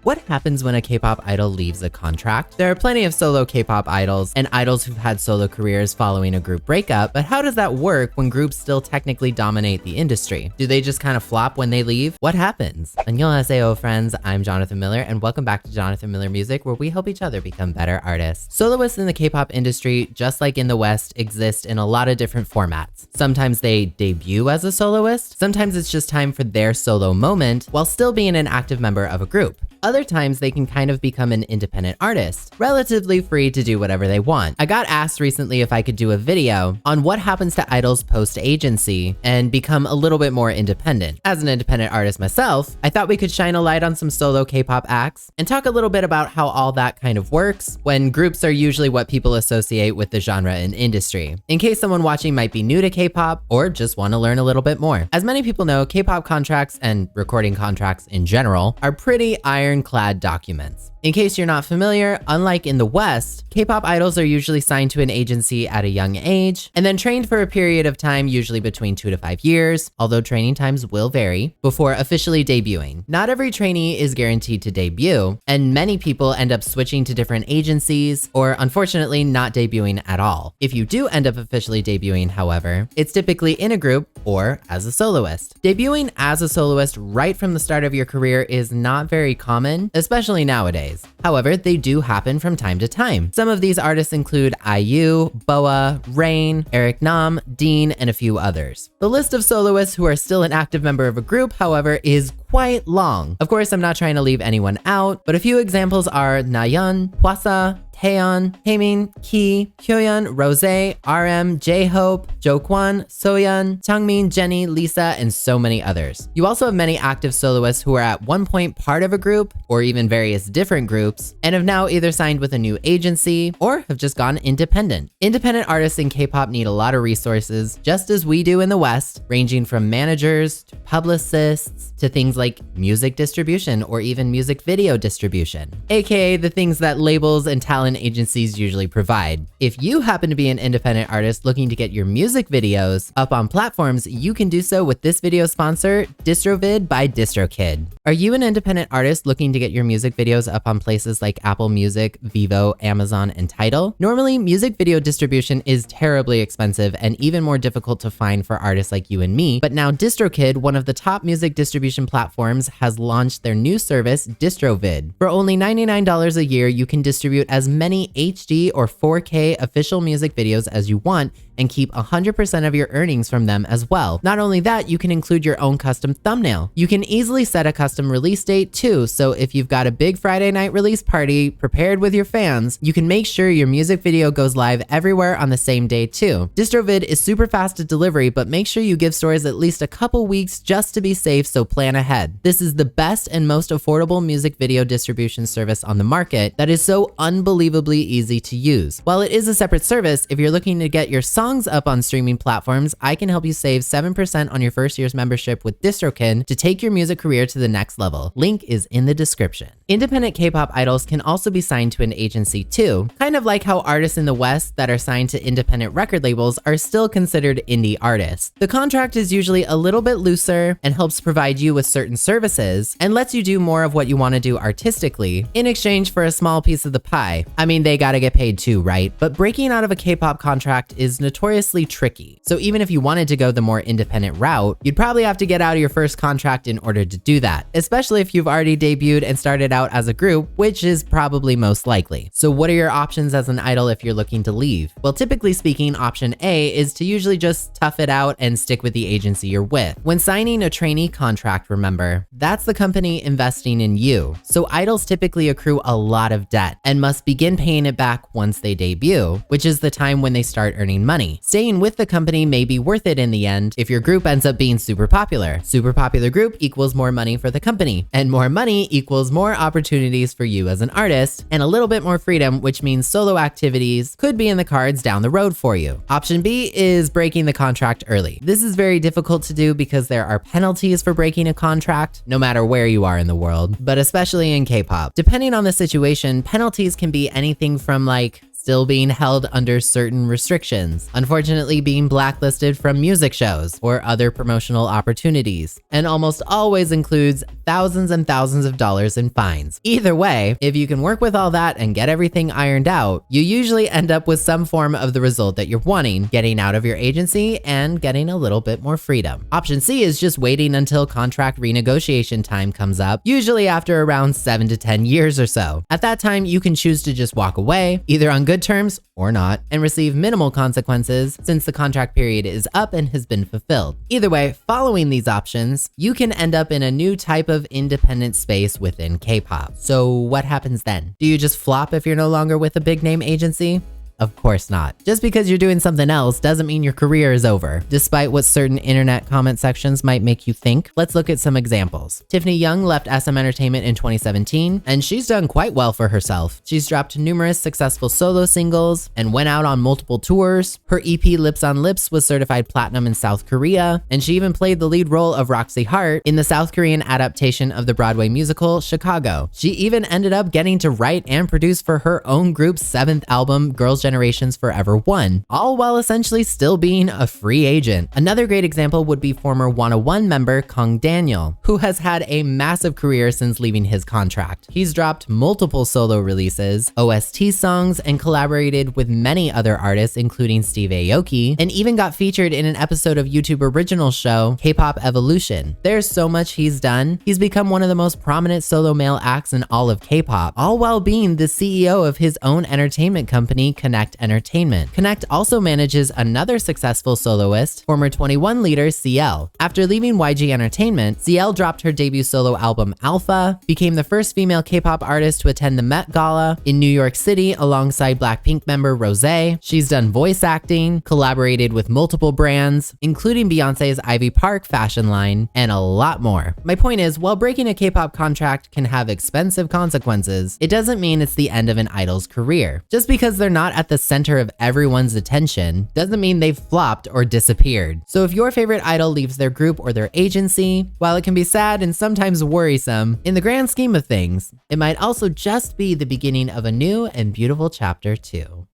What happens when a K-pop idol leaves a contract? There are plenty of solo K-pop idols and idols who've had solo careers following a group breakup, but how does that work when groups still technically dominate the industry? Do they just kind of flop when they leave? What happens? Annyeonghaseyo friends, I'm Jonathan Miller and welcome back to Jonathan Miller Music, where we help each other become better artists. Soloists in the K-pop industry, just like in the West, exist in a lot of different formats. Sometimes they debut as a soloist, sometimes it's just time for their solo moment while still being an active member of a group. Other times they can kind of become an independent artist, relatively free to do whatever they want. I got asked recently if I could do a video on what happens to idols post-agency and become a little bit more independent. As an independent artist myself, I thought we could shine a light on some solo K-pop acts and talk a little bit about how all that kind of works when groups are usually what people associate with the genre and industry, in case someone watching might be new to K-pop or just want to learn a little bit more. As many people know, K-pop contracts and recording contracts in general are pretty ironclad documents. In case you're not familiar, unlike in the West, K-pop idols are usually signed to an agency at a young age and then trained for a period of time, usually between 2 to 5 years, although training times will vary, before officially debuting. Not every trainee is guaranteed to debut, and many people end up switching to different agencies or unfortunately not debuting at all. If you do end up officially debuting, however, it's typically in a group or as a soloist. Debuting as a soloist right from the start of your career is not very common, especially nowadays. However, they do happen from time to time. Some of these artists include IU, Boa, Rain, Eric Nam, Dean, and a few others. The list of soloists who are still an active member of a group, however, is quite long. Of course, I'm not trying to leave anyone out, but a few examples are Nayeon, Hwasa, Taeyeon, Haemin, Key, Hyoyeon, Rose, RM, jhope, Jokwan, Soyeon, Changmin, Jennie, Lisa, and so many others. You also have many active soloists who are at one point part of a group or even various different groups and have now either signed with a new agency or have just gone independent. Independent artists in K-pop need a lot of resources, just as we do in the West, ranging from managers to publicists to things like music distribution or even music video distribution, aka the things that labels and talent agencies usually provide. If you happen to be an independent artist looking to get your music videos up on platforms, you can do so with this video sponsor, DistroVid by DistroKid. Are you an independent artist looking to get your music videos up on places like Apple Music, Vivo, Amazon, and Tidal? Normally, music video distribution is terribly expensive and even more difficult to find for artists like you and me, but now DistroKid, one of the top music distribution platforms, has launched their new service, DistroVid. For only $99 a year, you can distribute as many HD or 4K official music videos as you want and keep 100% of your earnings from them as well. Not only that, you can include your own custom thumbnail. You can easily set a custom release date too, so if you've got a big Friday night release party prepared with your fans, you can make sure your music video goes live everywhere on the same day too. DistroVid is super fast at delivery, but make sure you give stores at least a couple weeks just to be safe, so plan ahead. This is the best and most affordable music video distribution service on the market that is so unbelievably easy to use. While it is a separate service, if you're looking to get your songs up on streaming platforms, I can help you save 7% on your first year's membership with DistroKid to take your music career to the next level. Link is in the description. Independent K-pop idols can also be signed to an agency too, kind of like how artists in the West that are signed to independent record labels are still considered indie artists. The contract is usually a little bit looser and helps provide you with certain services and lets you do more of what you want to do artistically in exchange for a small piece of the pie. I mean, they gotta get paid too, right? But breaking out of a K-pop contract is notoriously tricky. So even if you wanted to go the more independent route, you'd probably have to get out of your first contract in order to do that, especially if you've already debuted and started out as a group, which is probably most likely. So what are your options as an idol if you're looking to leave? Well, typically speaking, option A is to usually just tough it out and stick with the agency you're with. When signing a trainee contract, remember, that's the company investing in you. So idols typically accrue a lot of debt and must begin paying it back once they debut, which is the time when they start earning money. Staying with the company may be worth it in the end if your group ends up being super popular. Super popular group equals more money for the company, and more money equals more opportunities for you as an artist and a little bit more freedom, which means solo activities could be in the cards down the road for you. Option B is breaking the contract early. This is very difficult to do because there are penalties for breaking a contract, no matter where you are in the world, but especially in K-pop. Depending on the situation, penalties can be anything from like still being held under certain restrictions, unfortunately being blacklisted from music shows or other promotional opportunities, and almost always includes thousands and thousands of dollars in fines. Either way, if you can work with all that and get everything ironed out, you usually end up with some form of the result that you're wanting, getting out of your agency and getting a little bit more freedom. Option C is just waiting until contract renegotiation time comes up, usually after around 7 to 10 years or so. At that time, you can choose to just walk away, either on good terms or not, and receive minimal consequences since the contract period is up and has been fulfilled. Either way, following these options, you can end up in a new type of independent space within K-pop. So what happens then? Do you just flop if you're no longer with a big name agency? Of course not. Just because you're doing something else doesn't mean your career is over. Despite what certain internet comment sections might make you think, let's look at some examples. Tiffany Young left SM Entertainment in 2017, and she's done quite well for herself. She's dropped numerous successful solo singles and went out on multiple tours. Her EP Lips on Lips was certified platinum in South Korea, and she even played the lead role of Roxy Hart in the South Korean adaptation of the Broadway musical Chicago. She even ended up getting to write and produce for her own group's 7th album, Girls' Generation's Forever One, all while essentially still being a free agent. Another great example would be former 101 member Kang Daniel, who has had a massive career since leaving his contract. He's dropped multiple solo releases, OST songs, and collaborated with many other artists, including Steve Aoki, and even got featured in an episode of YouTube original show Kpop Evolution. There's so much he's done. He's become one of the most prominent solo male acts in all of K-pop, all while being the CEO of his own entertainment company, Connect Entertainment. Connect also manages another successful soloist, former 21 leader CL. After leaving YG Entertainment, CL dropped her debut solo album Alpha, became the first female K-pop artist to attend the Met Gala in New York City alongside Blackpink member Rosé. She's done voice acting, collaborated with multiple brands, including Beyonce's Ivy Park fashion line, and a lot more. My point is, while breaking a K-pop contract can have expensive consequences, it doesn't mean it's the end of an idol's career. Just because they're not at the center of everyone's attention doesn't mean they've flopped or disappeared. So if your favorite idol leaves their group or their agency, while it can be sad and sometimes worrisome, in the grand scheme of things, it might also just be the beginning of a new and beautiful chapter too.